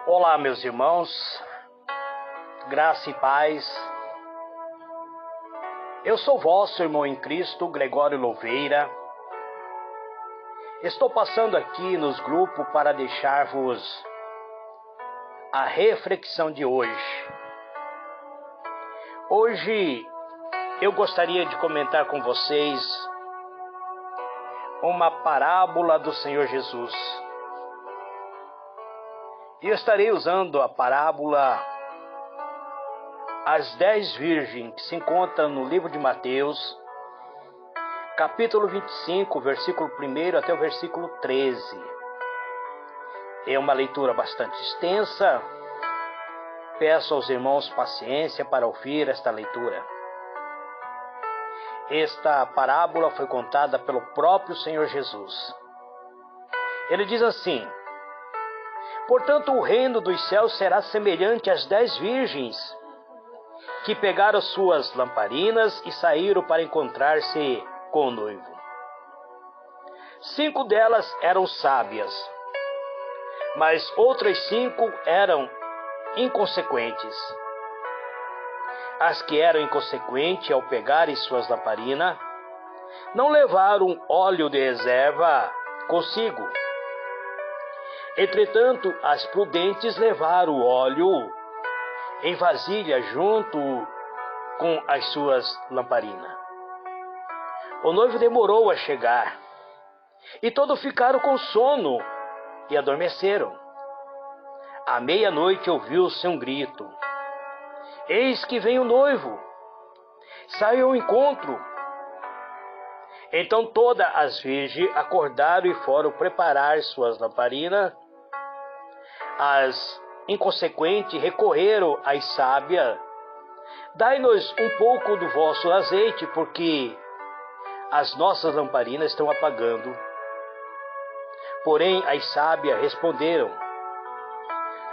Olá, meus irmãos, graça e paz. Eu sou vosso irmão em Cristo, Gregório Louveira. Estou passando aqui nos grupos para deixar-vos a reflexão de hoje. Hoje eu gostaria de comentar com vocês uma parábola do Senhor Jesus. E eu estarei usando a parábola As 10 Virgens, que se encontra no livro de Mateus, capítulo 25, versículo 1 até o versículo 13. É uma leitura bastante extensa. Peço aos irmãos paciência para ouvir esta leitura. Esta parábola foi contada pelo próprio Senhor Jesus. Ele diz assim: portanto, o reino dos céus será semelhante às 10 virgens que pegaram suas lamparinas e saíram para encontrar-se com o noivo. 5 delas eram sábias, mas outras 5 eram inconsequentes. As que eram inconsequentes, ao pegarem suas lamparinas, não levaram óleo de reserva consigo. Entretanto, as prudentes levaram o óleo em vasilha junto com as suas lamparinas. O noivo demorou a chegar, e todos ficaram com sono e adormeceram. À meia-noite ouviu-se um grito: eis que vem o noivo, saiam ao encontro. Então todas as virgens acordaram e foram preparar suas lamparinas. As inconsequentes recorreram às sábias: dai-nos um pouco do vosso azeite, porque as nossas lamparinas estão apagando. Porém as sábias responderam: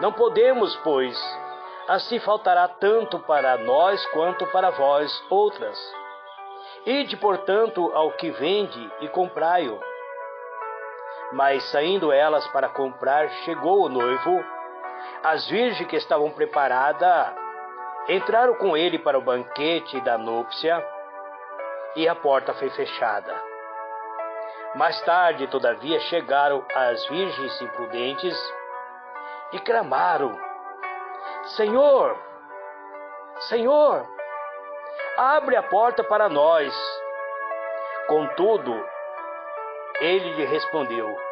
não podemos, pois assim faltará tanto para nós quanto para vós outras. Ide, portanto, ao que vende e comprai-o. Mas saindo elas para comprar, chegou o noivo. As virgens que estavam preparadas entraram com ele para o banquete da núpcia, e a porta foi fechada. Mais tarde, todavia, chegaram as virgens imprudentes e clamaram: Senhor, Senhor, abre a porta para nós. Contudo, ele lhe respondeu: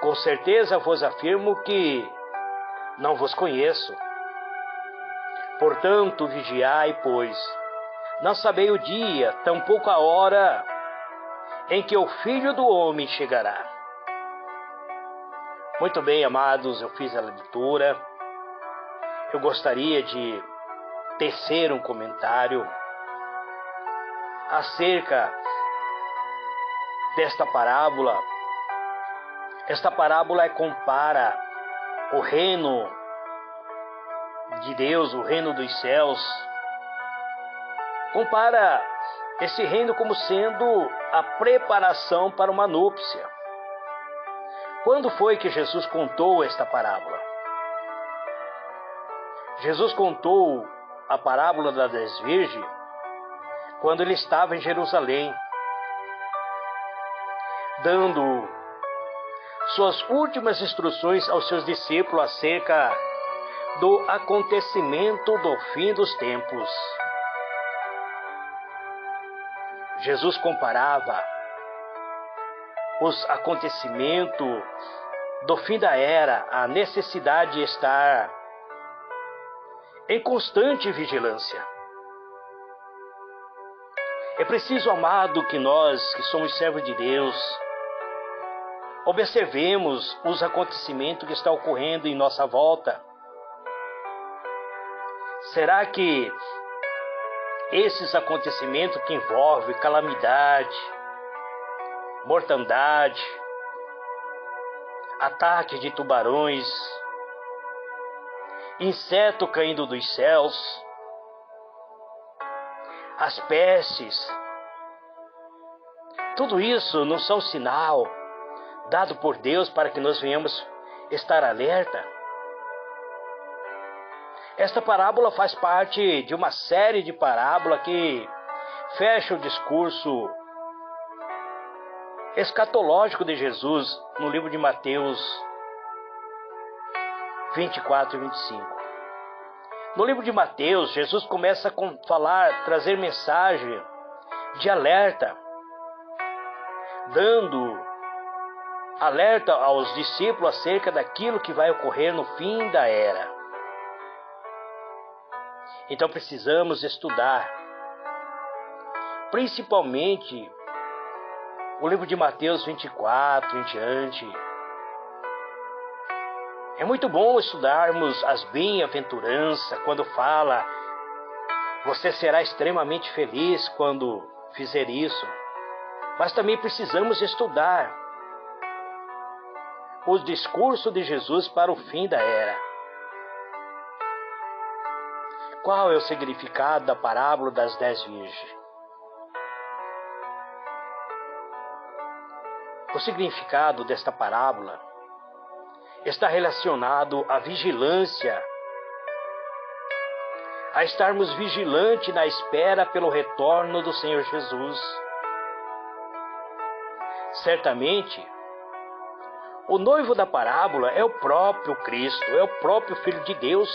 com certeza vos afirmo que não vos conheço. Portanto, vigiai, pois não sabeis o dia, tampouco a hora em que o Filho do Homem chegará. Muito bem, amados, eu fiz a leitura. Eu gostaria de tecer um comentário acerca desta parábola. Esta parábola compara o reino de Deus, o reino dos céus. Compara esse reino como sendo a preparação para uma núpcia. Quando foi que Jesus contou esta parábola? Jesus contou a parábola das 10 virgens quando ele estava em Jerusalém, dando suas últimas instruções aos seus discípulos acerca do acontecimento do fim dos tempos. Jesus comparava os acontecimentos do fim da era à necessidade de estar em constante vigilância. É preciso, amado, que nós, que somos servos de Deus, observemos os acontecimentos que estão ocorrendo em nossa volta. Será que esses acontecimentos que envolvem calamidade, mortandade, ataque de tubarões, inseto caindo dos céus, as pestes, tudo isso não são sinal dado por Deus para que nós venhamos estar alerta? Esta parábola faz parte de uma série de parábolas que fecha o discurso escatológico de Jesus no livro de Mateus 24 e 25. No livro de Mateus, Jesus começa a trazer mensagem de alerta, dando alerta aos discípulos acerca daquilo que vai ocorrer no fim da era. Então precisamos estudar, principalmente o livro de Mateus 24 em diante. É muito bom estudarmos as bem-aventuranças quando fala: você será extremamente feliz quando fizer isso. Mas também precisamos estudar o discurso de Jesus para o fim da era. Qual é o significado da parábola das 10 virgens? O significado desta parábola está relacionado à vigilância, a estarmos vigilantes na espera pelo retorno do Senhor Jesus. Certamente, o noivo da parábola é o próprio Cristo, é o próprio Filho de Deus.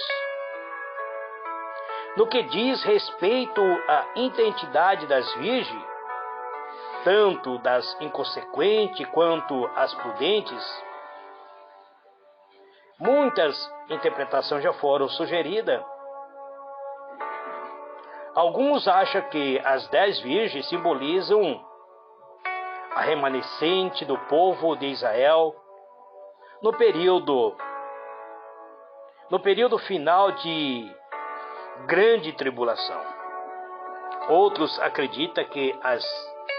No que diz respeito à identidade das virgens, tanto das inconsequentes quanto as prudentes, muitas interpretações já foram sugeridas. Alguns acham que as 10 virgens simbolizam a remanescente do povo de Israel no período final de grande tribulação. Outros acreditam que as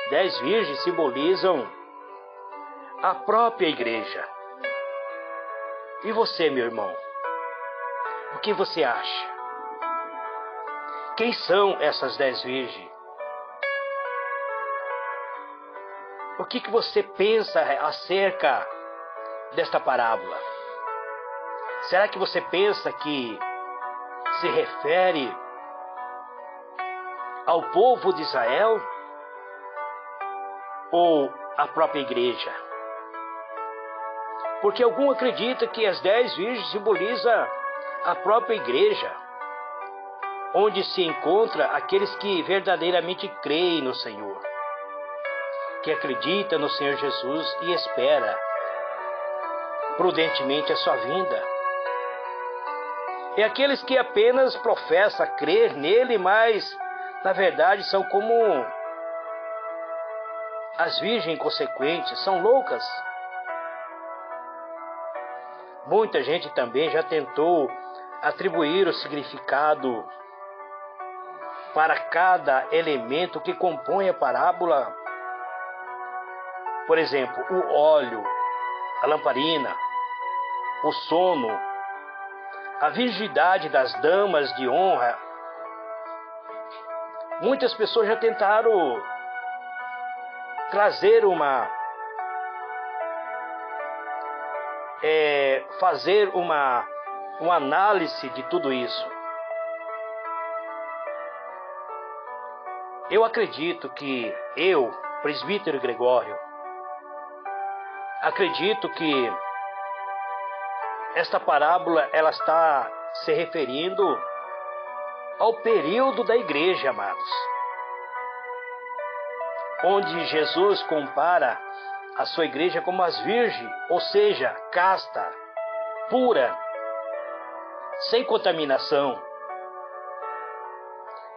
10 virgens simbolizam a própria igreja. E você, meu irmão? O que você acha? Quem são essas 10 virgens? O que você pensa acerca desta parábola? Será que você pensa que se refere ao povo de Israel ou à própria igreja? Porque algum acredita que as 10 virgens simbolizam a própria igreja, onde se encontra aqueles que verdadeiramente creem no Senhor, que acredita no Senhor Jesus e espera prudentemente a sua vinda. E aqueles que apenas professam crer nele, mas na verdade são como as virgens inconsequentes, são loucas. Muita gente também já tentou atribuir o significado para cada elemento que compõe a parábola. Por exemplo, o óleo, a lamparina, o sono, a virgindade das damas de honra. Muitas pessoas já tentaram trazer fazer uma análise de tudo isso. Eu acredito que presbítero Gregório, acredito que esta parábola ela está se referindo ao período da igreja, amados, onde Jesus compara a sua igreja como as virgens, ou seja, casta, pura, sem contaminação.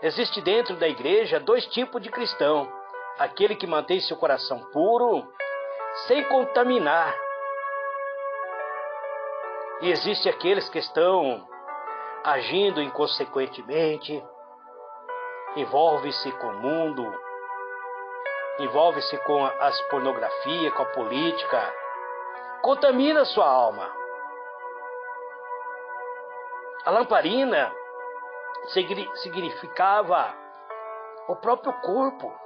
Existe dentro da igreja 2 tipos de cristão: aquele que mantém seu coração puro, sem contaminar, e existe aqueles que estão agindo inconsequentemente, envolve-se com o mundo, envolve-se com as pornografias, com a política, contamina sua alma. A lamparina significava o próprio corpo.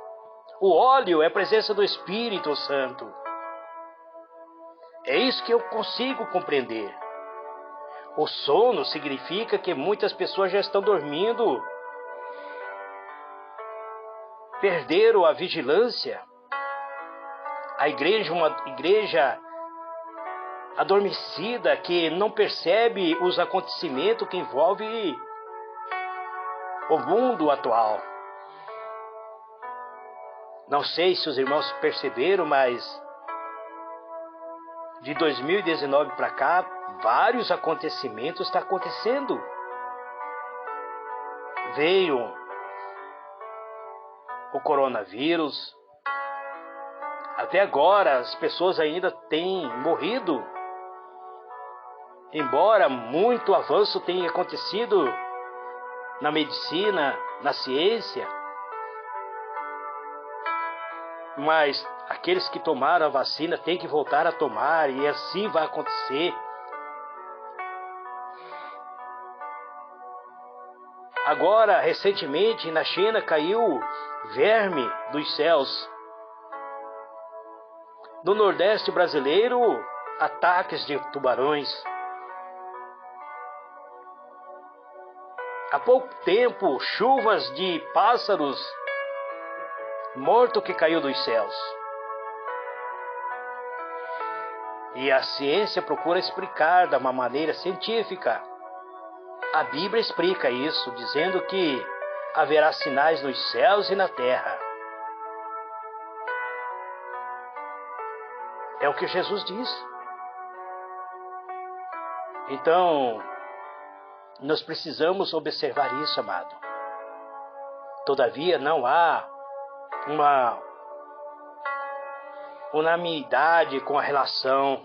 O óleo é a presença do Espírito Santo. É isso que eu consigo compreender. O sono significa que muitas pessoas já estão dormindo, perderam a vigilância. A igreja, uma igreja adormecida que não percebe os acontecimentos que envolvem o mundo atual. Não sei se os irmãos perceberam, mas de 2019 para cá, vários acontecimentos estão acontecendo. Veio o coronavírus. Até agora as pessoas ainda têm morrido. Embora muito avanço tenha acontecido na medicina, na ciência, mas aqueles que tomaram a vacina têm que voltar a tomar, e assim vai acontecer. Agora, recentemente, na China caiu verme dos céus. No Nordeste brasileiro, ataques de tubarões. Há pouco tempo, chuvas de pássaros mortos que caiu dos céus. E a ciência procura explicar de uma maneira científica. A Bíblia explica isso, dizendo que haverá sinais nos céus e na terra. É o que Jesus diz. Então, nós precisamos observar isso, amado. Todavia, não há uma unanimidade com a relação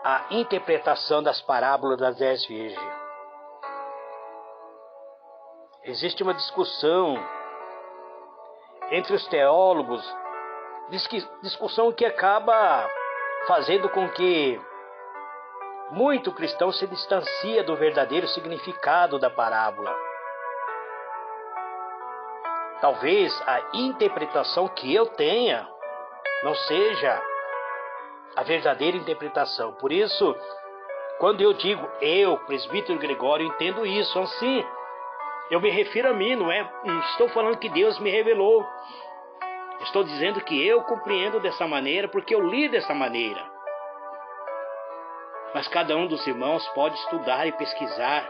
à interpretação das parábolas das 10 virgens. Existe uma discussão entre os teólogos, discussão que acaba fazendo com que muito cristão se distancia do verdadeiro significado da parábola. Talvez a interpretação que eu tenha não seja a verdadeira interpretação. Por isso, quando eu digo eu, presbítero Gregório, entendo isso assim, eu me refiro a mim, não estou falando que Deus me revelou. Estou dizendo que eu compreendo dessa maneira porque eu li dessa maneira. Mas cada um dos irmãos pode estudar e pesquisar,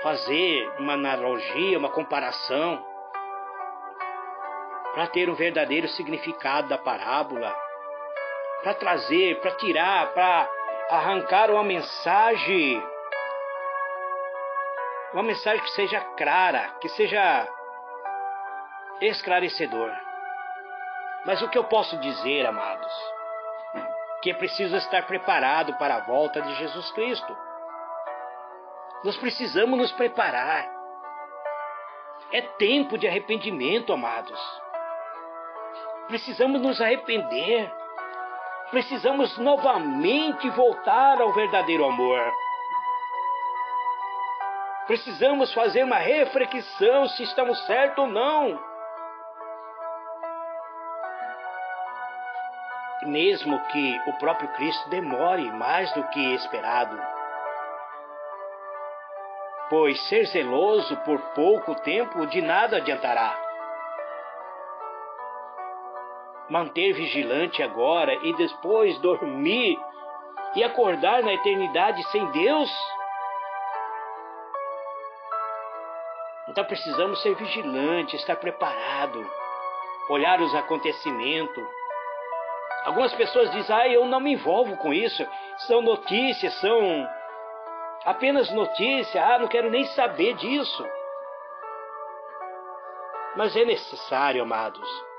fazer uma analogia, uma comparação, para ter um verdadeiro significado da parábola, para trazer, para tirar, para arrancar uma mensagem que seja clara, que seja esclarecedor. Mas o que eu posso dizer, amados, que é preciso estar preparado para a volta de Jesus Cristo. Nós precisamos nos preparar. É tempo de arrependimento, amados. Precisamos nos arrepender. Precisamos novamente voltar ao verdadeiro amor. Precisamos fazer uma reflexão se estamos certos ou não. Mesmo que o próprio Cristo demore mais do que esperado. Pois ser zeloso por pouco tempo de nada adiantará. Manter vigilante agora e depois dormir e acordar na eternidade sem Deus? Então precisamos ser vigilantes, estar preparado, olhar os acontecimentos. Algumas pessoas dizem, eu não me envolvo com isso, são notícias, são apenas notícias, não quero nem saber disso. Mas é necessário, amados.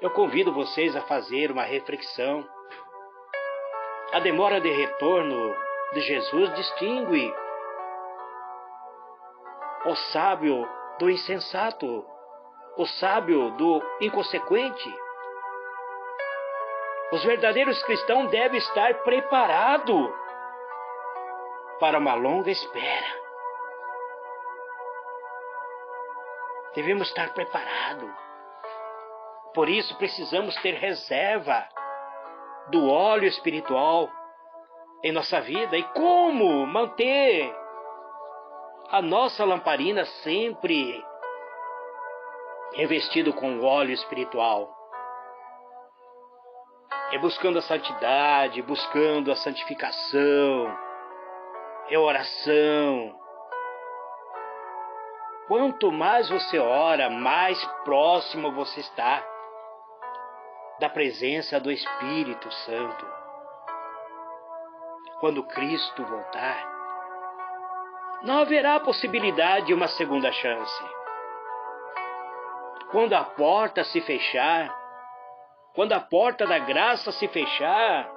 Eu convido vocês a fazer uma reflexão. A demora de retorno de Jesus distingue o sábio do insensato, o sábio do inconsequente. Os verdadeiros cristãos devem estar preparados para uma longa espera. Devemos estar preparados. Por isso precisamos ter reserva do óleo espiritual, em nossa vida e como manter a nossa lamparina sempre revestido com óleo espiritual. É buscando a santidade, buscando a santificação, é oração. Quanto mais você ora, mais próximo você está da presença do Espírito Santo. Quando Cristo voltar, não haverá possibilidade de uma segunda chance. Quando a porta se fechar, quando a porta da graça se fechar,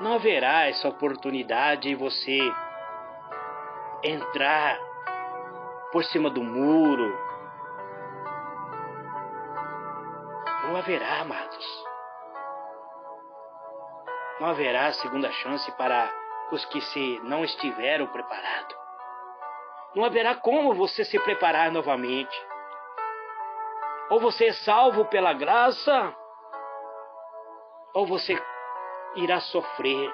não haverá essa oportunidade de você entrar por cima do muro. Não haverá, amados. Não haverá segunda chance para os que não estiveram preparados. Não haverá como você se preparar novamente. Ou você é salvo pela graça, ou você irá sofrer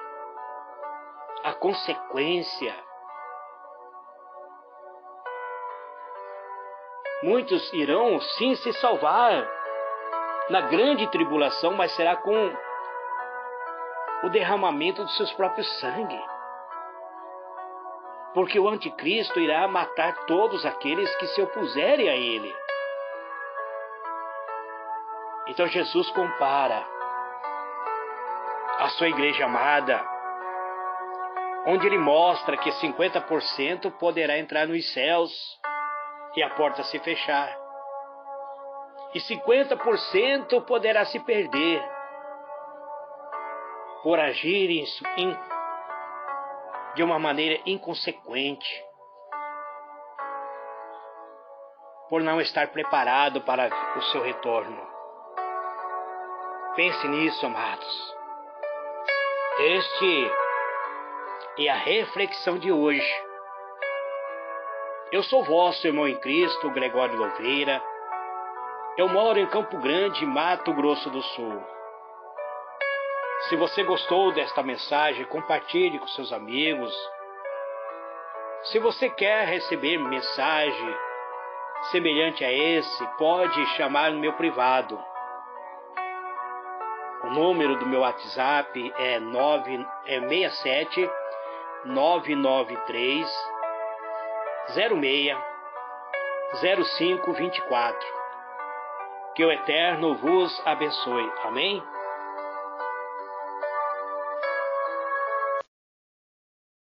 a consequência. Muitos irão sim se salvar na grande tribulação, mas será com o derramamento dos seus próprios sangue. Porque o anticristo irá matar todos aqueles que se opuserem a ele. Então Jesus compara a sua igreja amada, onde ele mostra que 50% poderá entrar nos céus e a porta se fechar. E 50% poderá se perder por agir de uma maneira inconsequente, por não estar preparado para o seu retorno. Pense nisso, amados. Este é a reflexão de hoje. Eu sou vosso irmão em Cristo, Gregório Louveira. Eu moro em Campo Grande, Mato Grosso do Sul. Se você gostou desta mensagem, compartilhe com seus amigos. Se você quer receber mensagem semelhante a esse, pode chamar no meu privado. O número do meu WhatsApp é 67 993 06 0524. Que o Eterno vos abençoe. Amém?